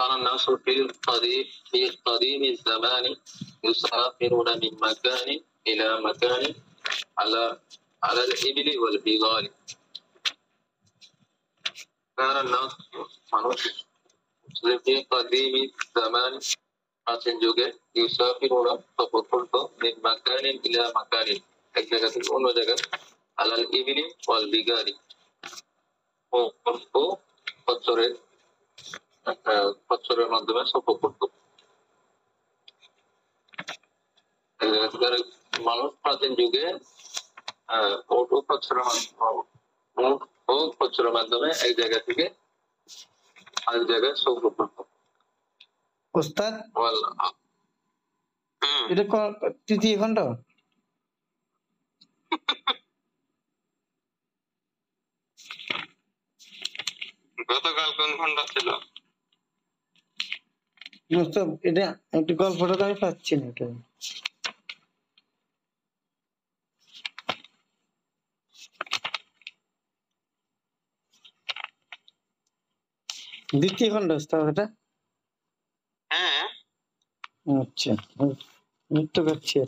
كان الناس في قديم الزمان يسافرون من مكان إلى مكان على الإبل والبغال كان الناس في قديم الزمان প্রাচীন যুগে ইউসাফিরুনা সফর করতো মিন মাকানিন ইলা মাকানিন এক জায়গা থেকে অন্য জায়গায় আলাল ইবিলি ওয়াল বিগারি ও খচ্চরের মাধ্যমে সফর করতো। মানুষ প্রাচীন যুগে ওট ও খচ্চরের মাধ্যমে এক জায়গা থেকে আরেক জায়গায় সফর করতো। ওস্তাদ এটা তৃতীয় খণ্ড গতকাল কোন খণ্ড ছিল? এটা একটু গল্পটা তো আমি পাচ্ছি না। এটা দ্বিতীয় খণ্ড ওস্তাদ এটা? হ্যাঁ আচ্ছা তো পাচ্ছি আর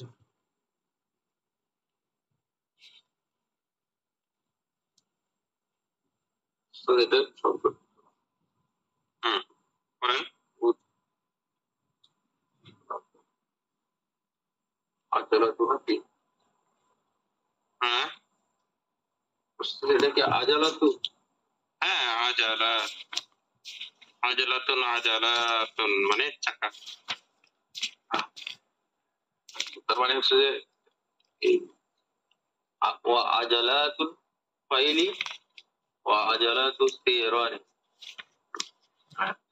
আজালাতুন মানে চাকা। তার মানে হচ্ছে যে আজালাতুল ফাইলি ওয়া আজালাতুস তিরানি,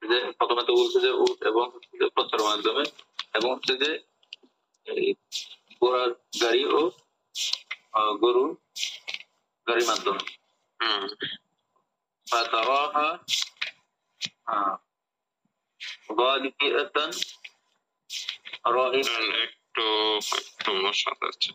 যে প্রথমে তো বলছে যে উট এবং খচ্চরের মাধ্যমে, এবং হচ্ছে যে ঘোড়ার গাড়ি ও গরুর গাড়ির মাধ্যমে। ফাতারাহা গালিবিয়াতান রাহিবান, একটু সমস্যা আছে।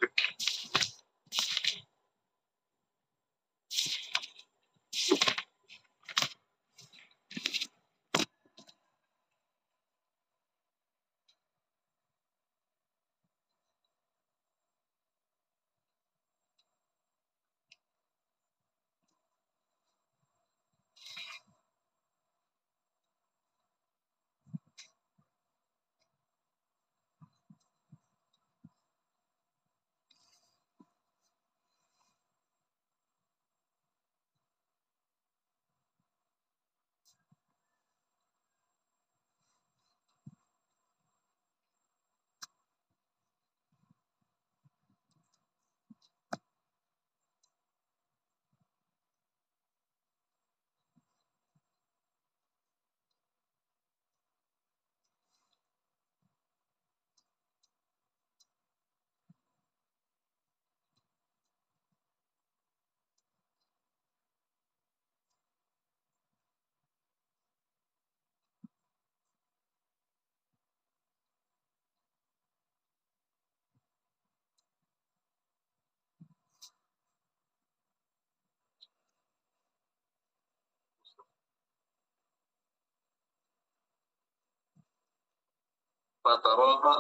فتراها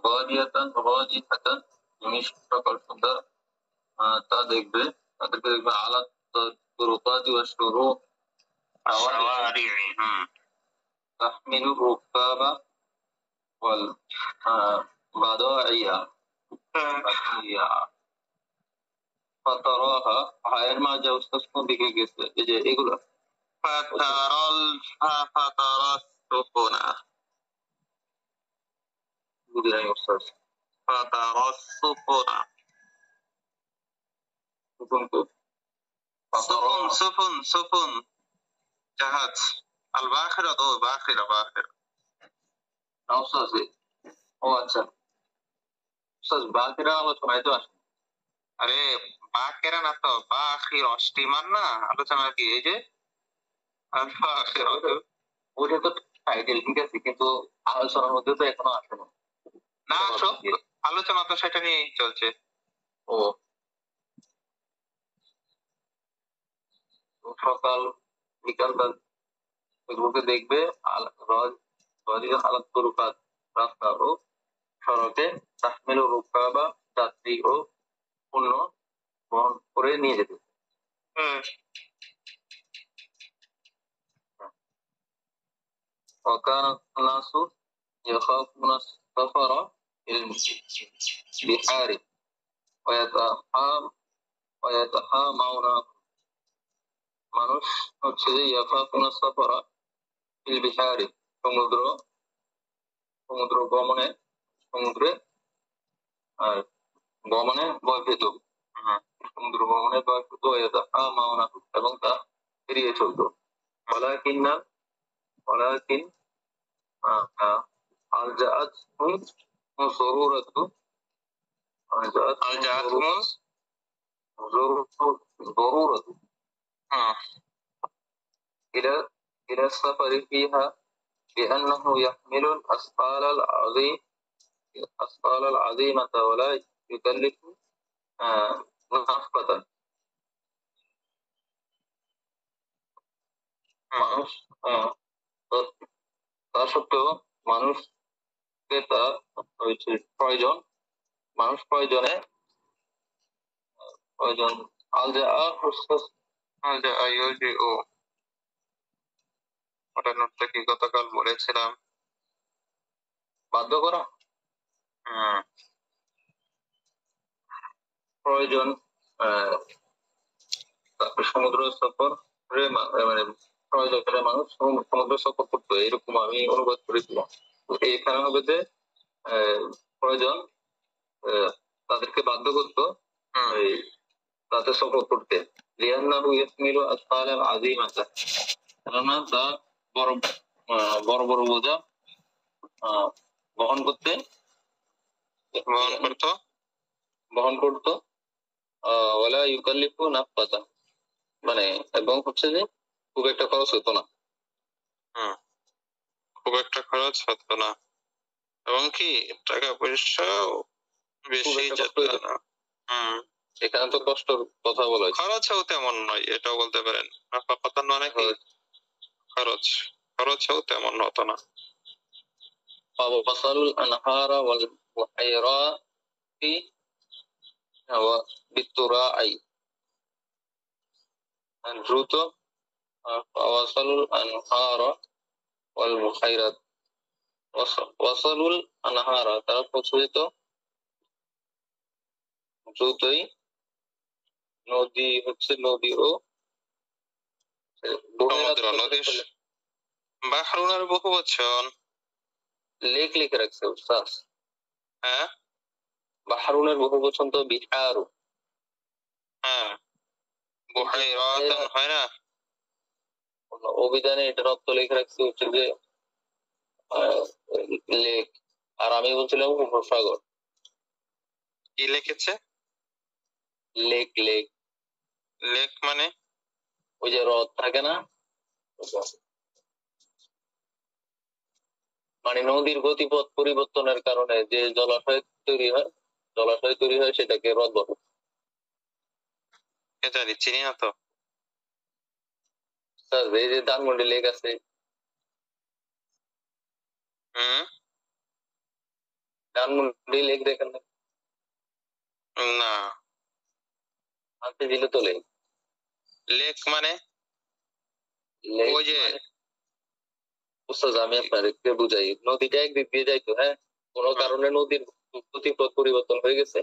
غالية راجحة, তুমি সকল সুন্দর তা দেখবে, তাদেরকে দেখবে আলা তুরুকাতি ওয়া শুরুক শাওয়ারি'i তাহমিলু রুকাবা ওয়াল বাদাইয়া। ফাতারাহা হায়ের মাঝে উস্তাদ দিকে গেছে, এই যে এগুলো ফাতারাস সুকুনা বুঝলেন উস্তাদ? ফাতারাস সুকুনা সুফুন জাহাজ, আল বাখিরা তো বাখিরা উস্তাদ। ও আচ্ছা উস্তাদ, বাখিরা আলোচনায় তো আসে। আরে বাখিরা না তো বাখির, স্টিমার না আলোচনা কি? এই যে ওটা তো টাইটেল ঠিক আছে, কিন্তু আলোচনার মধ্যে তো এখনো আসে না। না আসো, আলোচনা তো সেটা নিয়েই চলছে। ও সকাল বিকাল এগুলোকে দেখবে ওয়াদিকে হালাত তুরুকাত রাস্তা ও সড়কে তাহমিলু রুকাবা যাত্রী ও পণ্য বহন করে নিয়ে যেত। وكان الناس يخافون السفر إلى البحار ويتحامون মানুষ হচ্ছে যে ইয়াখাফুনা সাফারা ফিল বিহারি সমুদ্র গমনে সমুদ্রে আর গমনে ভয় পেত। সমুদ্র গমনে ভয় পেত ইয়াতাহামাউনা এবং তা এড়িয়ে চলত। ওয়ালাকিন আলজাআতহুম যরুরাতু যরুরাতু إلى السفر فيها بأنه يحمل الأثقال العظيمة ولا يكلف نفقة মানুষ তা সত্ত্বেও মানুষকে তা প্রয়োজন মানুষ প্রয়োজন ওটার নোটটা কি গতকাল বলেছিলাম বাধ্য করা প্রয়োজন সমুদ্র সফর মানে প্রয়োজনে মানুষ সমুদ্র সফর করতো এরকম আমি অনুবাদ করেছিলাম। এখানে হবে যে প্রয়োজন তাদেরকে বাধ্য করতো তাতে সফর করতে লিআন্নাহু ইয়াহমিলু আসফালান আযীমাতা কেননা তা বড় বড় বোঝা বহন করতো ওয়ালা ইউকাল্লিফু নাফকাতা মানে এবং হচ্ছে যে খুব একটা খরচ হতো না এবং কি টাকা পয়সা বেশি যেত না। এখানে তো কষ্টের কথা বলা হয়েছে, খরচও তেমন নয় এটাও বলতে পারেন। নাফাকাতান মানে কি খরচও তেমন হতো না। ফাওয়াসালুল আনহারা ওয়াল বুহাইরাতি ওয়া বিতুরাই দ্রুত ফাওয়াসালুল আনহারা ওয়াল বুহাইরাত ওয়াসালুল আনহারা তারা পৌঁছে দ্রুতই নদী হচ্ছে নদী ও বাহরুনের বহু বচন লেক লিখে রাখছে উস্তাদ। হ্যাঁ বাহরুনের বহু বচন তো বিহারু। বুহাইরাতান হয় না অভিধানে এটার অর্থ লিখে রাখছে হচ্ছে যে লেক আর আমি বলছিলাম উপসাগর। কি লিখেছে লেক লেক লেক মানে ওই যে হ্রদ থাকে না মানে নদীর গতিপথ পরিবর্তনের কারণে যে জলাশয় তৈরি হয় সেটাকে হ্রদ বলে। এটা চিনি না তো স্যার। এই যে ধানমন্ডি লেক আছে ধানমন্ডি লেক দেখেন না হাতে দিলে তো লেক মানে ওই যে আমি আপনাদেরকে বুঝাই নদীটা একদিক দিয়ে যাইতো হ্যাঁ কোনো কারণে নদীর গতিপথ পরিবর্তন হয়ে গেছে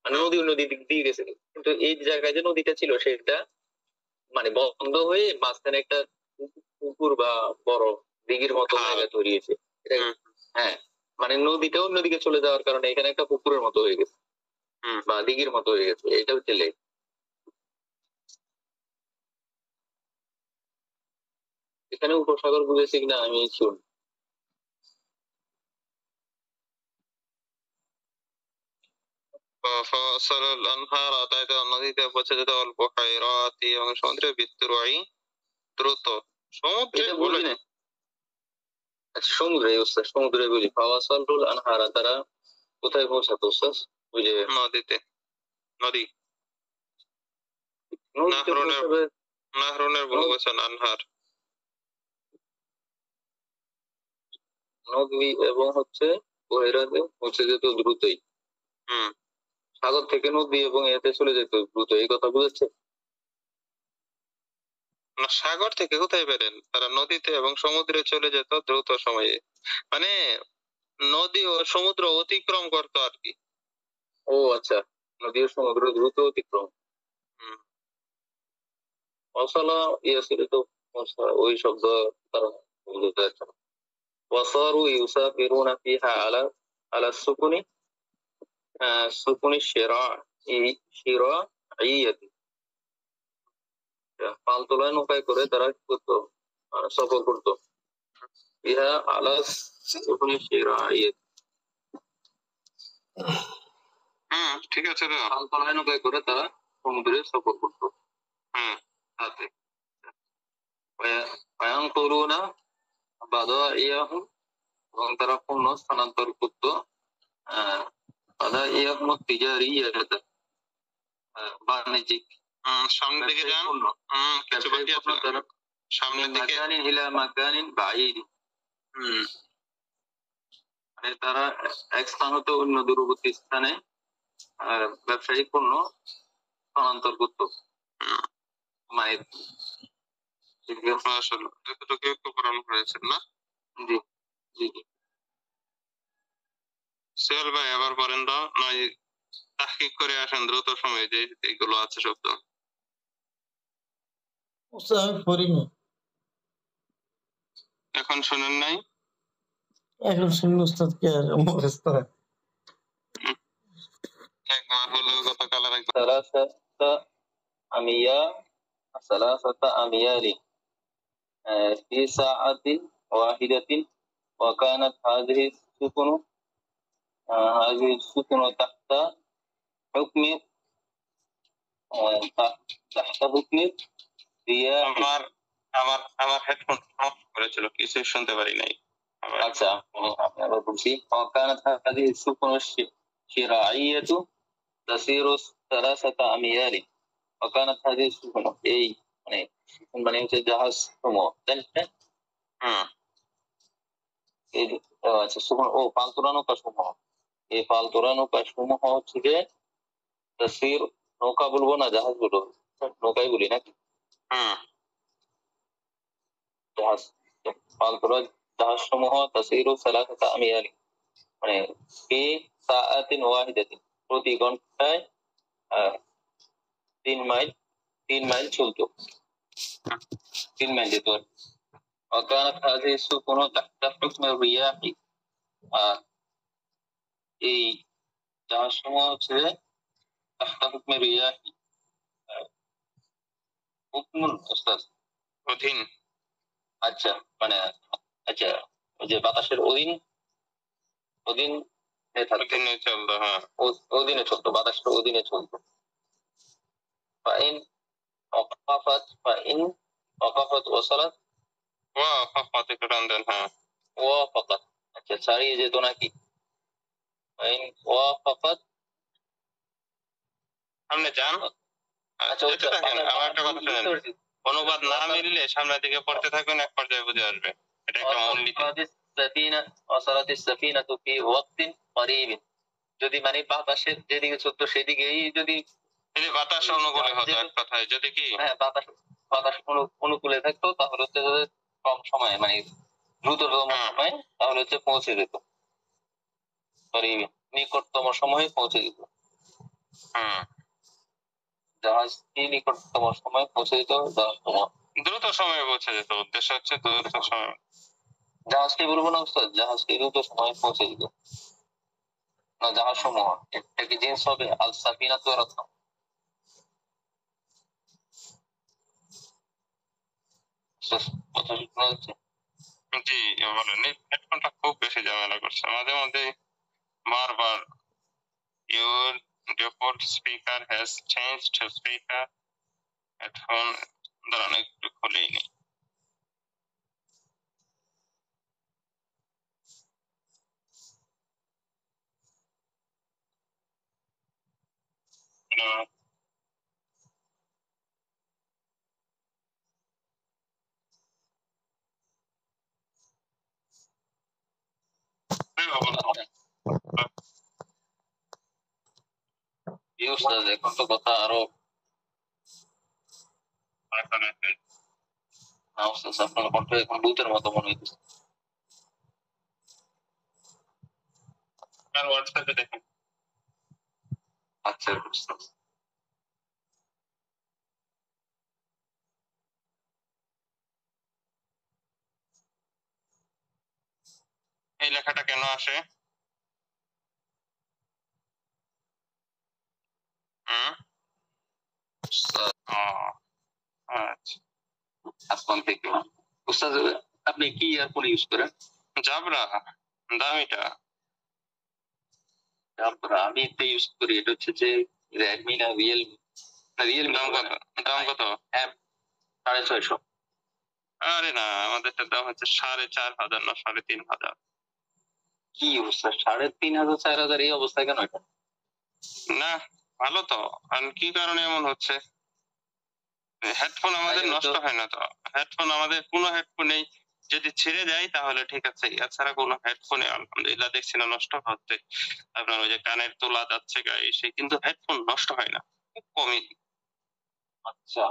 মানে নদী দিক দিয়ে গেছে কিন্তু এই জায়গায় যে নদীটা ছিল সেটা মানে বন্ধ হয়ে মাঝখানে একটা পুকুর বা বড় দিঘির মতো জায়গা তৈরি হয়েছে। হ্যাঁ মানে নদীটা অন্যদিকে চলে যাওয়ার কারণে এখানে একটা পুকুরের মতো হয়ে গেছে বা দিঘির মতো হয়ে গেছে। এটা হচ্ছে লেক। এখানে উপসাগর বুঝেছি কিনা আমি শুন فصل الأنهار নদীতে পৌঁছে যেত অল্প বুহাইরাতি এবং সমুদ্রে বিতুরাই দ্রুত সমুদ্রে বলে না সমুদ্রে বলি ফাওয়াসালুল আনহারা তারা কোথায় পৌঁছাতো স্যার ওই যে নদীতে নাহরুনের বহু বচন আনহার নদী এবং হচ্ছে বহিরাতে পৌঁছে যেত দ্রুতই। সাগর থেকে নদী এবং এতে চলে যেত দ্রুত, এই কথা বুঝেছে? না, সাগর থেকে কোথায় পেলেন? তারা নদীতে এবং সমুদ্রে চলে যেত দ্রুত সময়ে, মানে নদী ও সমুদ্র অতিক্রম করতো আর কি। ও আচ্ছা, নদী ও সমুদ্র দ্রুত অতিক্রম। অসালা ইয়াসিরে তো ওই শব্দ তারা বুঝতে পারছে না। وصاروا يسافرون فيها على السفن الشراعية। পালতোলায় নৌকায় করে তারা কি করতো? সফর করতো। ইহা على السفن الشراعية। ঠিক আছে রে। পালতোলায় নৌকায় করে তারা সমুদ্রে সফর করতো। তাতে وينقلون بضائعهم, এবং তারা পণ্য স্থানান্তর করতো। بضائعهم التجارية, বাণিজ্যিক। সামনের দিকে যান, কিছু বাকি আছে সামনের দিকে। مكان إلى مكان بعيد, মানে তারা এক স্থান হতে অন্য দূরবর্তী স্থানে ব্যবসায়িক পণ্য স্থানান্তর করতো। মায়ের করেছেন না? জি জি জি। সোহেল ভাই আবার বলেন তো, নয় তাহকিক করে আসেন দ্রুত সময়ে যে এগুলো আছে শব্দ। আমি পড়িনি। এখন শুনেন নাই? এখন শুনুন উস্তাদ কি আর মুখস্থ হয়। একবার হলো গতকাল আর একবার। ثلاثة أميال في ساعة واحدة, وكانت هذه السفن تحت حكم رياح। আমার হেডফোন অফ করেছিল, কিছু শুনতে পারি নাই। আচ্ছা আপনারা বলছি, وكانت هذه السفن الشراعية تسير 3 أميال, وكانت هذه السفن, এই মানে হচ্ছে জাহাজ সমূহ, তাই না? আচ্ছা সুফন ও পালতোলা নৌকা সমূহ, এই পালতোলা নৌকা সমূহ হচ্ছে যে তাসির, নৌকা বলবো না জাহাজ বলবো, নৌকাই বলি নাকি? জাহাজ, পালতোলা জাহাজ সমূহ তাসিরু 3 أميال, মানে ফি সাআতিন ওয়াহিদাতিন, প্রতি ঘন্টায় 3 মাইল চলতো, 3 মাইল যেত। وكانت هذه السفن تحت حكم الرياح, এই জাহাজ সমূহ হচ্ছে تحت حكم الرياح, হুকমুল উস্তাদ অধীন। আচ্ছা মানে আচ্ছা ওই যে বাতাসের অধীনে চলতো। অধীনে চলতো, বাতাসের অধীনে চলতো। فإن وقفت وصلت وافقت, আচ্ছা ছাড়িয়ে যেত নাকি? فإن وافقت, সামনে যান। আচ্ছা আমার একটা কথা শুনেন, অনুবাদ না মিললে সামনের দিকে পড়তে থাকুন, এক পর্যায়ে বুঝে আসবে। এটা একটা মূলনীতি। وصلت السفينة في وقت قريب, যদি মানে বাতাসের যেদিকে চলতো সেদিকেই যদি বাতাস অনুকূলে হতো, এক কথায় যদি কি বাতাস অনুকূলে থাকতো তাহলে হচ্ছে কম সময়ে, মানে দ্রুততম সময়ে তাহলে হচ্ছে পৌঁছে যেত, নিকটতম সময়ে পৌঁছে যেত। জাহাজ কি নিকটতম সময়ে পৌঁছে যেত? দ্রুত সময়ে পৌঁছে যেত, উদ্দেশ্য হচ্ছে দ্রুত সময়। জাহাজকে বলবো না উস্তাদ, জাহাজকে দ্রুত সময়ে পৌঁছে যেত না, জাহাজ সমূহ এটা কি জিনিস হবে? আল সাফিনা তো রত্ন। কথা শোনা যাচ্ছে? জি বলেন। এই হেডফোনটা খুব বেশি ঝামেলা করছে, মাঝে মধ্যে বারবার your default speaker has changed to speaker headphone, দাঁড়ান একটু খুলেই নি। এখন তো কথা আরো আপনার কণ্ঠ এখন ভূতের মতো মনে হইতেছে। আর হোয়াটসঅ্যাপে দেখেন। আচ্ছা বুঝতে পারছি। এই লেখাটা কেন আসে? আচ্ছা, আসমান থেকে। উস্তাদ আপনি কি ইয়ারফোন ইউজ করেন? জাবরা দামিটা। তারপর আমি একটা ইউজ করি, এটা হচ্ছে যে রেডমি না রিয়েলমি। দাম কত? দাম কত? 650। আরে না, আমাদেরটার দাম হচ্ছে 4,500 না 3,500। কি অবস্থা? 3,500 4,000 এই অবস্থা কেন এটা? না ভালো তো। আর কি কারণে এমন হচ্ছে? হেডফোন আমাদের নষ্ট হয় না তো। হেডফোন আমাদের কোনো হেডফোনেই যদি ছিঁড়ে যায় তাহলে ঠিক আছে, এছাড়া কোনো হেডফোনে আলহামদুলিল্লাহ দেখছি না নষ্ট হচ্ছে। আপনার ওই যে কানের তোলা যাচ্ছে গায়ে সে, কিন্তু হেডফোন নষ্ট হয় না, খুব কমই। আচ্ছা,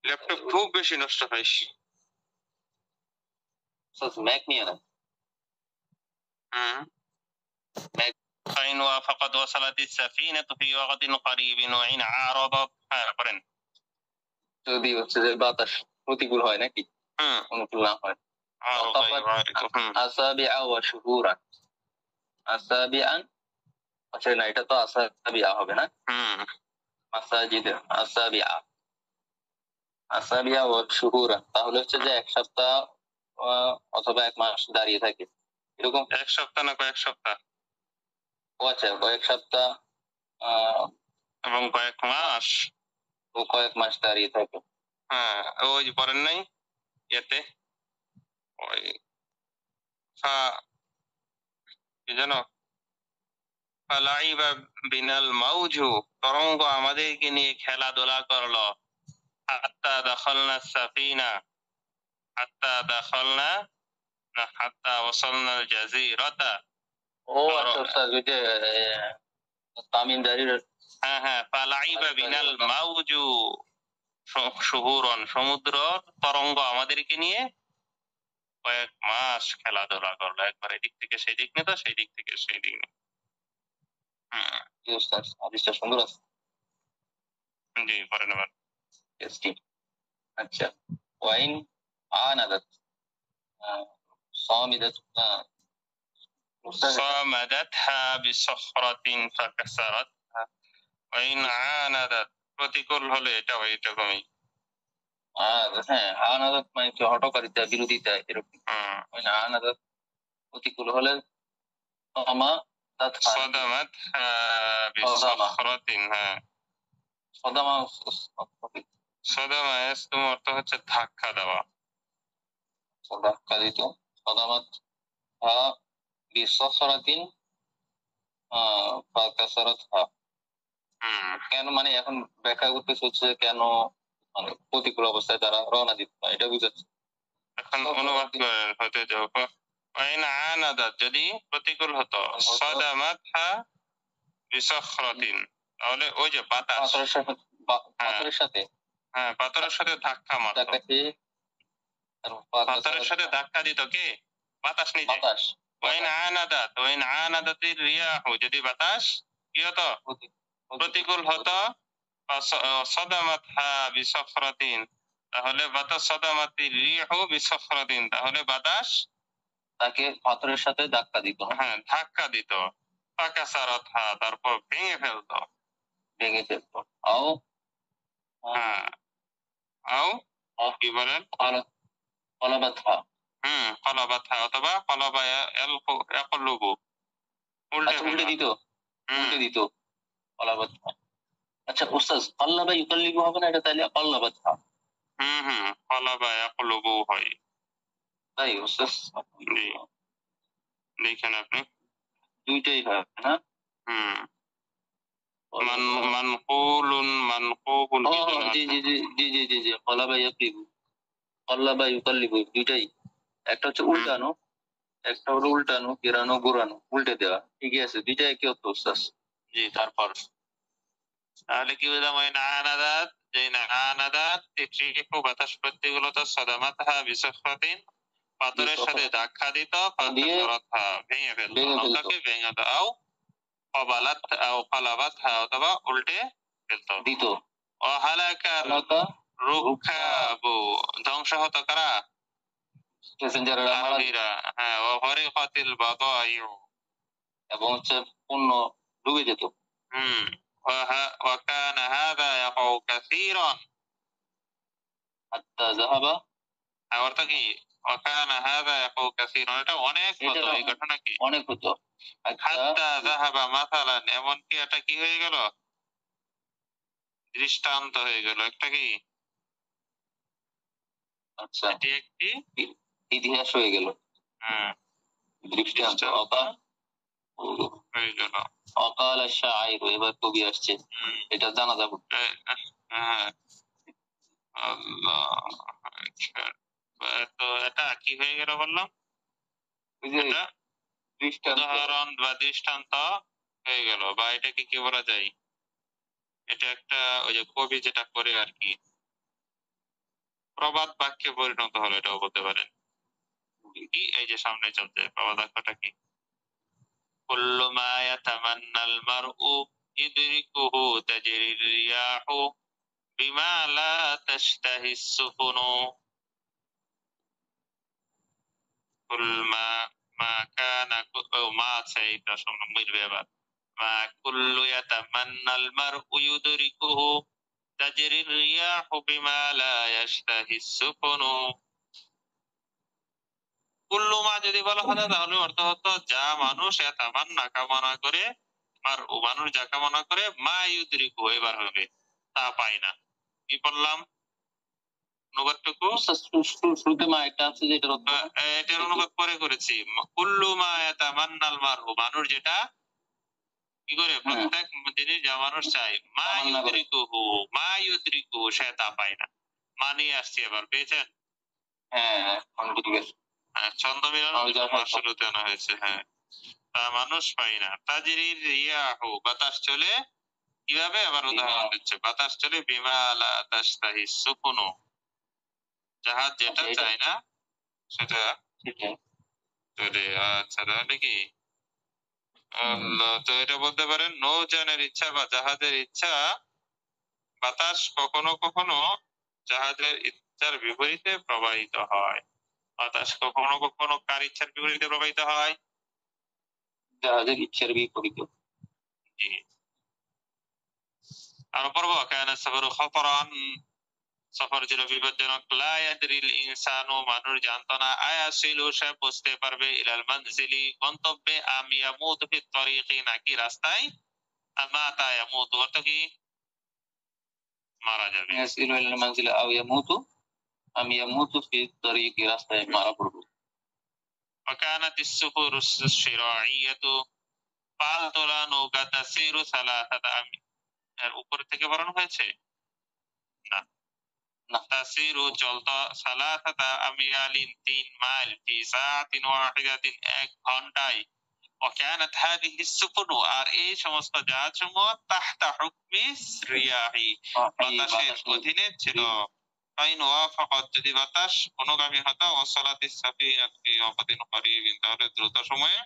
ল্যাপটপ খুব বেশি নষ্ট হয়। ম্যাক নিয়ে না। ম্যাক فإن وافقت وصلت السفينة في وقت قريب وإن عارضت করেন। যদি হচ্ছে যে বাতাস প্রতিকূল হয় নাকি অনুকূল না হয়, আসাবিআ ওয়া শুহুরা। আসাবিআন, আচ্ছা না এটা তো আসাবিআ হবে না, মাসাজিদ আসাবিআ। আসাবিআ ওয়া শুহুরা তাহলে হচ্ছে যে এক সপ্তাহ অথবা এক মাস দাঁড়িয়ে থাকে এরকম। এক সপ্তাহ না কয়েক সপ্তাহ? ও আচ্ছা, কয়েক সপ্তাহ এবং কয়েক মাস। ও কয়েক মাস দাঁড়িয়ে থাকে। হ্যাঁ, ওই যে পড়েন নাই এতে ওই কি জানো, ফালাইবা বিনাল মাউজু, তরঙ্গ আমাদেরকে নিয়ে খেলাধুলা করলো। হাত্তা দাখালনা সাফিনা, হাত্তা দাখালনা না হাত্তা ওয়াসালনা আল জাজিরাতা। ও আচ্ছা স্যার, ওই যে তামিম দারির। হ্যাঁ হ্যাঁ, ফালাইবা বিনাল মাউজু শুহুরন, সমুদ্র তরঙ্গ আমাদেরকে নিয়ে কয়েক মাস খেলাধুলা করলো। একবার এদিক থেকে সেই দিক নিত, সেই দিক থেকে সেই দিক নিত। হাদিসটা সুন্দর আছে। জি পড়েন আবার। আচ্ছা, ওয়াইন আনাদাত সামিদাত صامدتها بصخرة فكسرتها وإن عاندت, প্রতিকূল হলে এটা এরকমই। হ্যাঁ, আনাদাত মানে কি হঠকারিতা, বিরোধিতা এরকম। আনাদাত প্রতিকূল হলে صدمتها بصخرة, হ্যাঁ সদামা। সদমা তোমার অর্থ হচ্ছে ধাক্কা দেওয়া। ধাক্কা দিত। সদামাত বিসখরাতিন ফাকাসারাতহা। কেন মানে এখন ব্যাখ্যা করতে হচ্ছে কেন মানে প্রতিকূল অবস্থায় তারা রওনা দিত না, এটা বুঝাচ্ছে। এখন অনুবাদ করেন হতে যাও। ওয়াইন আনাদাত যদি প্রতিকূল হতো, সাদামাতহা বিসখরাতিন তাহলে ওই যে বাতাস পাথরের সাথে, হ্যাঁ পাথরের সাথে ধাক্কা মারতো। পাথরের সাথে ধাক্কা দিত কে? বাতাস নিজে। বাতাস। ওয়াইন আনাদাত, ওয়াইন আনাদাতির রিয়াহু, যদি বাতাস কি হতো প্রতিকূল হতো, সাদামাতহা বিসখরাতিন তাহলে বাতাস, সাদামাতির রিহু বিসখরাতিন তাহলে বাতাস তাকে পাথরের সাথে ধাক্কা দিত। হ্যাঁ ধাক্কা দিত। ফাকাসারাতহা তারপর ভেঙে ফেলতো। ভেঙে ফেলতো। আও হ্যাঁ, আও কি বলেন? কলাবাতহা। কলাবাতহা অথবা কলাবা ইয়াকলুবু, উল্টে দিত। উল্টে দিত কলাবাতহা। আচ্ছা উস্তাদ, কল্লাবা ইউকাল্লিবু হবে না এটা তাহলে? কল্লাবাতহা। কলাবা ইয়াকলুবু হয়। তাই উস্তাদ? জি দেখেন আপনি দুইটাই হয় না? মানকুলুন মানকুবুন। জি জি জি জি জি জি জি, কলাবা ইয়াকলিবু, কল্লাবা ইউকাল্লিবু দুইটাই। একটা হচ্ছে উল্টানো একটা হলো উল্টানো, গেরানো, ঘোরানো, উল্টে দেওয়া। ঠিকই আছে, দুইটা একই অর্থ উস্তাদ। জি, তারপর তাহলে কি বুঝলাম? ওই নানাদাত, যে নানাদাত তিত্রিকু বাতাস প্রত্যেকগুলো তো সদামাতহা বিসফাতিন, পাথরের সাথে ধাক্কা দিত, ফাতাসরাতহা ভেঙে ফেলতো, নৌকাকে ভেঙে দাও, কবালাত আও কালাবাতহা অথবা উল্টে ফেলতো দিত। ও হালাকার রুকাবু ধ্বংস হতো কারা? প্যাসেঞ্জাররা মারা যেত। আরোহীরা। হ্যাঁ, ও হরিকাতিল বাদাইউ, এবং হচ্ছে পণ্য ডুবে যেত। وكان هذا يقع كثيرا হাত্তা যাহাবা, অর্থ কি? وكان هذا يقع كثيرا, এটা অনেক হতো, এই ঘটনা কি অনেক হতো। হাত্তা যাহাবা মাসালান, এমনকি এটা কি হয়ে গেল? দৃষ্টান্ত হয়ে গেল। একটা কি? আচ্ছা, এটি একটি ইতিহাস হয়ে গেল। দৃষ্টান্ত হয়ে গেল। অকাল শাইর, এবার কবি আসছে, এটা জানা যাবে। আল্লাহ, তো এটা কি হয়ে গেল বললাম? উদাহরণ বা দৃষ্টান্ত হয়ে গেল, বা এটাকে কি বলা যায়? এটা একটা ওই যে কবি যেটা করে আর কি, প্রবাদ বাক্যে পরিণত হলো, এটাও বলতে পারেন। কি এই যে সামনে চলছে প্রবাদ বাক্যটা কি? কুল্লু মা ইয়াতামান্নাল মারউ ইদরিকুহু তাজরির রিয়াহু বিমা লা তাশতাহিস সুফুনু। কুল মা মা কানা মা আছে, এটা শোনো মিলবে এবার। মা কুল্লু ইয়াতামান্নাল মারউ ইদরিকুহু তাজরির রিয়াহু বিমা লা ইয়াশতাহিস সুফুনু। কুল্লু মা যদি বলা হয় তাহলে অর্থ হতো যা মানুষ ইয়াতামান্না কামনা করে, আর ও মানুষ যা কামনা করে, মা ইউদরিকু এবার হবে তা পায় না। কি বললাম অনুবাদটুকু? শুরুতে মা একটা আছে, যেটার অর্থ এটার অনুবাদ পরে করেছি। কুল্লু মা ইয়াতামান্নাল মারহু, মানুষ যেটা কি করে, প্রত্যেক জিনিস যা মানুষ চায়, মা ইউদরিকুহু, মা ইউদরিকু সে তা পায় না। মা নিয়ে আসছি এবার, পেয়েছেন? হ্যাঁ, ঠিক আছে। ছন্দ মিলানো শুরুতে আনা হয়েছে। হ্যাঁ, তা মানুষ পাই না। তাজরির রিয়াহু, বাতাস চলে কিভাবে? আবার উদাহরণ দিচ্ছে, বাতাস চলে বিমা লা তাশতাহিস সুফুনু, জাহাজ যেটা চায় না সেটা চলে। আচ্ছা, তাহলে কি তো এটা বলতে পারেন নৌযানের ইচ্ছা বা জাহাজের ইচ্ছা, বাতাস কখনো কখনো জাহাজের ইচ্ছার বিপরীতে প্রবাহিত হয়। বাতাস কখনো কখনো কার ইচ্ছার বিপরীতে প্রবাহিত হয়? জাহাজের ইচ্ছার বিপরীতে। জি। আর পড়বো কানা সাফারু খতরান, সফর ছিল বিপজ্জনক। লা ইয়াদরিল ইনসানু, মানুষ জানতো না, আয়াসিলু সে পৌঁছতে পারবে, ইলাল মানজিলি গন্তব্যে, আম ইয়ামুতু ফিত তরিকি নাকি রাস্তায়, আমাতা ইয়ামুতু অর্থ কি? মারা যাবে। ইয়াসিলু ইলাল মানজিলি আও ইয়ামুতু, আম ইয়ামুতু ফিত তরিকি, রাস্তায় মারা পড়বে। وكانت السفر الشراعية, পাল তোলা নৌকা, তাসিরু সালাসাতা এর উপর থেকে বরণ হয়েছে না, তাসিরু চলতো, সালাসাতা আমিয়ালিন 3 মাইল, ফি সাআতিন ওয়াহিদাতিন 1 ঘন্টায়। وكانت هذه السفن, আর এই সমস্ত জাহাজসমূহ তাহতা হুকমি রিয়াহি, বাতাসের অধীনে ছিল। ফাইন ওয়াফাকাত, যদি বাতাস অনুগামী হতো, ওয়াসালাতিস সাফিনাতু ফি ওয়াকাতিন করিবিন, তাহলে দ্রুত সময়ে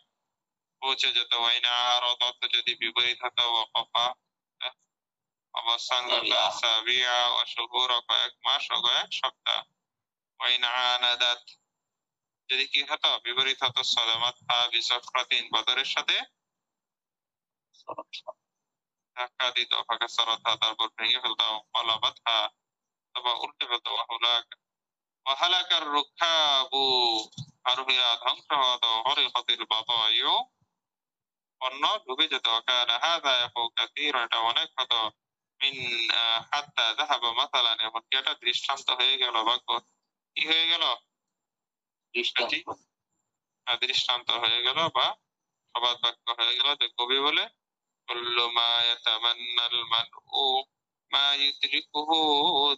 পৌঁছে যেত। ওয়াইনা আরাদাত, যদি বিপরীত হতো, ওয়াকাফা অবস্থান করতো, আসাবিয়া ওয়া শুহুরা, কয়েক মাস ও কয়েক সপ্তাহ। ওয়াইনা আনাদাত, যদি কি হতো, বিপরীত হতো, সালামাতহা বিসফরাতিন, বদরের সাথে ধাক্কা দিত, ফাকাসারাতহা, তারপর ভেঙে ফেলতো, কলাবাতহা অথবা উল্টে ফেলতো, ওয়াহালাকার রুকাবু, আরোহীরা ধ্বংস হতো, হরিকাতিল বাদাইউ, পণ্য ডুবে যেত। কানা হাযা ইয়াকউ কাসীরান, এটা অনেক হতো। মিন হাত্তা যাহাবা মাসালান, এমনকি এটা দৃষ্টান্ত হয়ে গেল, বাক্য কি হয়ে গেল? দৃষ্টান্ত হয়ে গেল বা প্রবাদ বাক্য হয়ে গেল। যে কবি বলে কুল্লু মা ইয়াতামান্নাল মারউ মা ইউদরিকুহু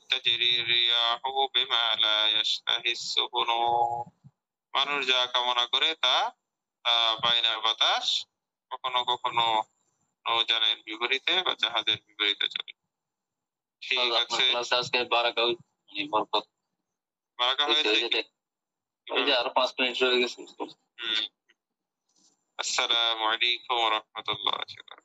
তাজরি রিয়াহু বিমা লা ইয়াশতাহিস সুফুনু। মানুষ যা কামনা করে তা বায়নার বাতাস কখনো কখনো নৌযানের বিপরীতে বা জাহাজের বিপরীতে চলে। ঠিক আছে, ক্লাসে আজকে বারাকা বরকত বারাকা হয়েছে কি? ওই যে আর 5 মিনিট রয়ে গেছে। আসসালামু আলাইকুম ওয়া রাহমাতুল্লাহি ওয়া বারাকাতুহু।